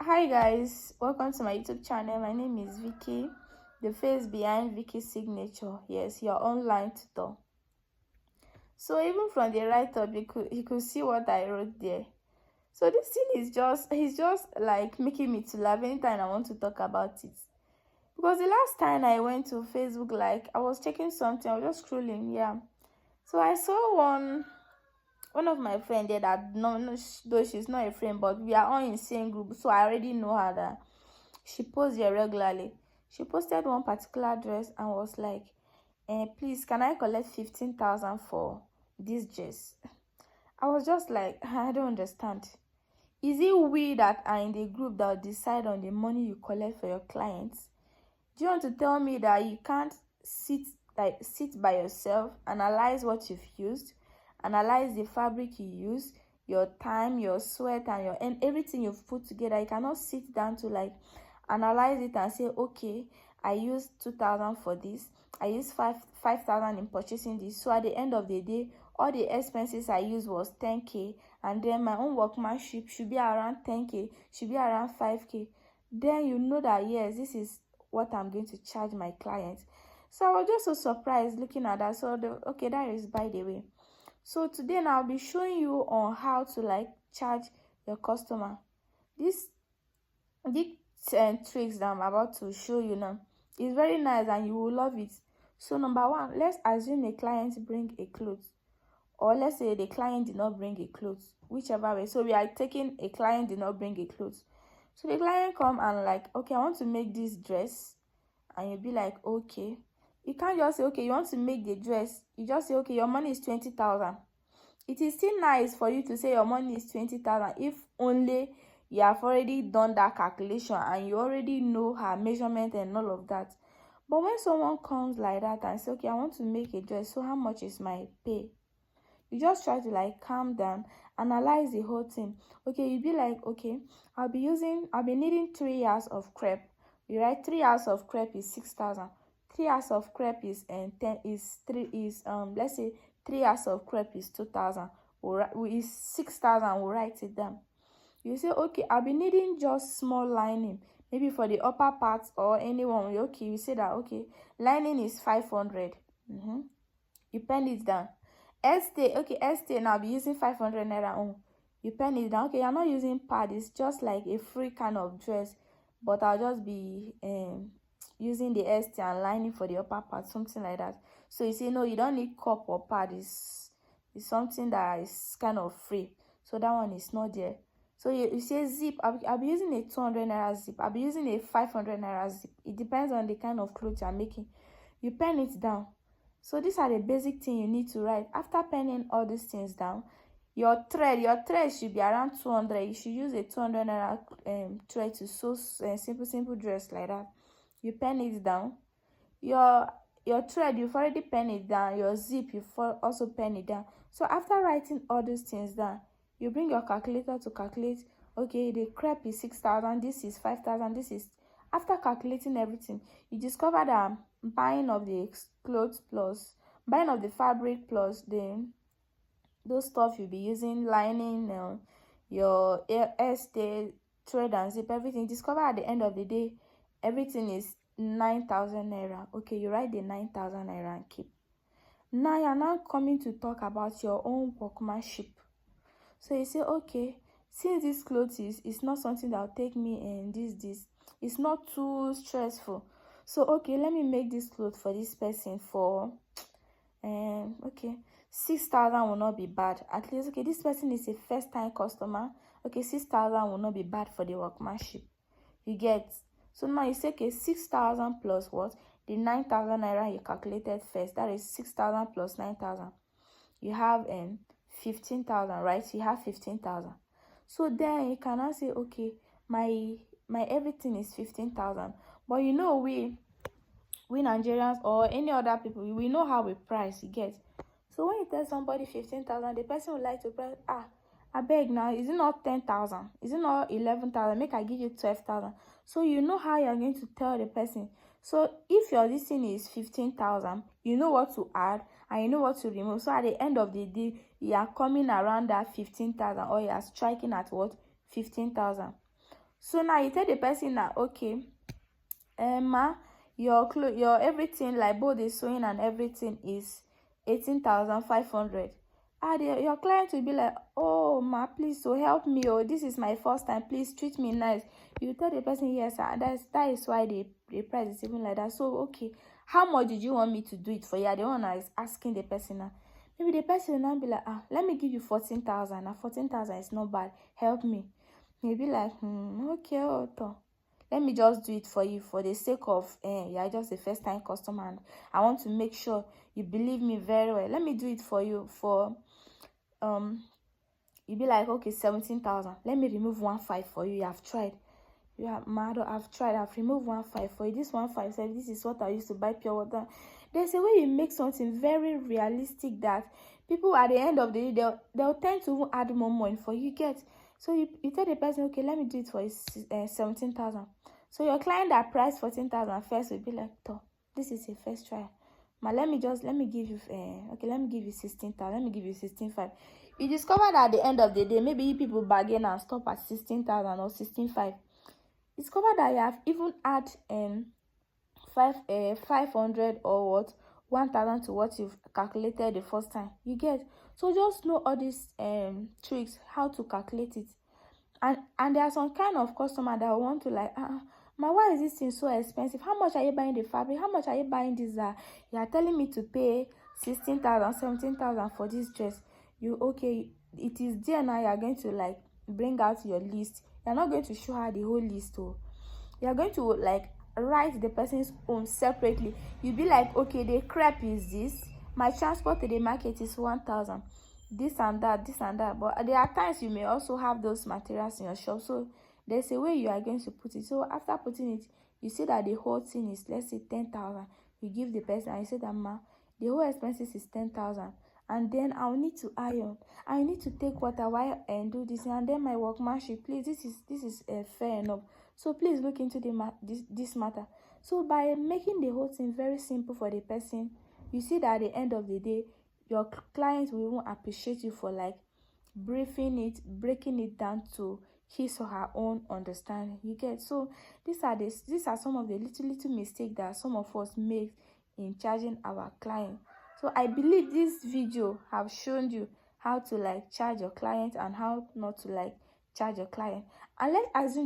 Hi guys, welcome to my YouTube channel. My name is Vicky, the face behind Vicky's signature. Yes, your online tutor. So even from the write-up, you could see what I wrote there. So this thing is just like making me to laugh anytime I want to talk about it. Because the last time I went to Facebook, like I was checking something, I was just scrolling, yeah. So I saw one of my friend there that though she's not a friend, but we are all in the same group, so I already know her that she posts here regularly. She posted one particular dress and was like, please, can I collect 15,000 for this dress? I was just like, I don't understand. Is it we that are in the group that decide on the money you collect for your clients? Do you want to tell me that you can't sit by yourself, analyze what you've used, analyze the fabric you use, your time, your sweat, and everything you've put together? You cannot sit down to like analyze it and say, okay, I used 2,000 for this, I used 5,000 in purchasing this, so at the end of the day all the expenses I used was 10k, and then my own workmanship should be around 10k, should be around 5k. Then you know that yes, this is what I'm going to charge my clients. So I was just so surprised looking at that. So okay, that is by the way. So today now I'll be showing you on how to like charge your customer. These tricks that I'm about to show you now is very nice and you will love it. So number one, let's assume a client bring a clothes, or let's say the client did not bring a clothes, whichever way. So we are taking a client did not bring a clothes. So the client come and like, okay, I want to make this dress, and you'll be like, okay. You can't just say, okay, you want to make the dress. You just say, okay, your money is 20,000. It is still nice for you to say your money is 20,000 if only you have already done that calculation and you already know her measurement and all of that. But when someone comes like that and say, okay, I want to make a dress, so how much is my pay? You just try to like calm down, analyze the whole thing. Okay, you be like, okay, I'll be needing 3 hours of crepe. You write 3 hours of crepe is 6,000. 3 hours of crepe is let's say 3 hours of crepe is 2,000. Is 6,000. We'll write it down. You say, okay, I'll be needing just small lining, maybe for the upper parts or anyone. Okay, you say that, okay, lining is 500. You pen it down. Estee, now I'll be using 500 naira on. You pen it down. Okay, you're not using pad, it's just like a free kind of dress, but I'll just be using the Estee and lining for the upper part, something like that. So you say, no, you don't need cup or pad, it's something that is kind of free, so that one is not there. So you say zip, I'll be using a 200 naira zip, I'll be using a 500 naira zip. It depends on the kind of clothes you're making. You pen it down. So these are the basic things you need to write. After penning all these things down, your thread should be around 200. You should use a 200 naira thread to sew simple dress like that. You pen it down. Your thread, you've already pen it down. Your zip, you've also pen it down. So after writing all these things down, you bring your calculator to calculate. Okay, the crepe is 6,000, this is 5,000, this is. After calculating everything, you discover that buying of the clothes plus buying of the fabric plus those stuff you'll be using, lining, your Estee, thread and zip, everything. Discover at the end of the day everything is 9,000 naira. Okay, you write the 9,000 naira and keep. Now you're now coming to talk about your own workmanship. So you say, okay, since this clothes is not something that will take me and this it's not too stressful, so okay, let me make this clothes for this person for okay, 6,000 will not be bad. At least, okay, this person is a first time customer. Okay, 6,000 will not be bad for the workmanship. You get? So now you say, okay, 6,000 plus what? The 9,000 naira you calculated first. That is 6,000 plus 9,000. You have 15,000, right? So you have 15,000. So then you can now say, okay, my everything is 15,000. But you know, we Nigerians or any other people, we know how we price, you get. So when you tell somebody 15,000, the person would like to price, I beg now, is it not 10,000? Is it not 11,000? Make I give you 12,000. So you know how you're going to tell the person. So if your listing is 15,000, you know what to add and you know what to remove. So at the end of the day, you are coming around that 15,000, or you are striking at what? 15,000. So now you tell the person that, okay, ma, your everything, like both the sewing and everything, is 18,500. Your client will be like, oh ma, please, so help me, oh, this is my first time, please treat me nice. You tell the person, yes, that is why the price is even like that. So okay, how much did you want me to do it for you? The one that is asking the person now. Maybe the person will now be like, let me give you 14,000. Now 14,000 is not bad, help me. You'll be like, okay, oh, let me just do it for you, for the sake of you are just a first time customer and I want to make sure you believe me very well. Let me do it for you for you'll be like, okay, 17,000. Let me remove 1,500 for you. You have tried. You are mad. I've tried. I've removed 1,500 for you. This 1,500 said, this is what I used to buy pure water. There's a way you make something very realistic that people at the end of the day, they'll tend to add more money for you. Get. So you tell the person, okay, let me do it for you, 17,000. So your client that priced 14,000 first will be like, this is a first try. Ma, let me give you okay, let me give you 16,000. Let me give you 16,500. You discover that at the end of the day, maybe you people bargain and stop at 16,000 or 16,500. Discover that you have even add 500 or what 1,000 to what you've calculated the first time. You get. So just know all these tricks, how to calculate it. And there are some kind of customer that want to like, ma, why is this thing so expensive? How much are you buying the fabric? How much are you buying this? You are telling me to pay 16,000, 17,000 for this dress. Okay, it is there now. You are going to like bring out your list. You are not going to show her the whole list. You are going to like write the person's own separately. You'll be like, okay, the crepe is this. My transport to the market is 1,000. This and that. But there are times you may also have those materials in your shop. So there's a way you are going to put it. So after putting it, you see that the whole thing is, let's say, 10,000. You give the person and you say that, ma, the whole expenses is 10,000. And then I'll need to iron. I need to take water while and do this. And then my workmanship, please, this is fair enough. So please look into this matter. So by making the whole thing very simple for the person, you see that at the end of the day, your client will even appreciate you for like breaking it down to his or her own understanding. You get. So these are some of the little mistakes that some of us make in charging our client. So I believe this video have shown you how to like charge your client and how not to like charge your client. And let's assume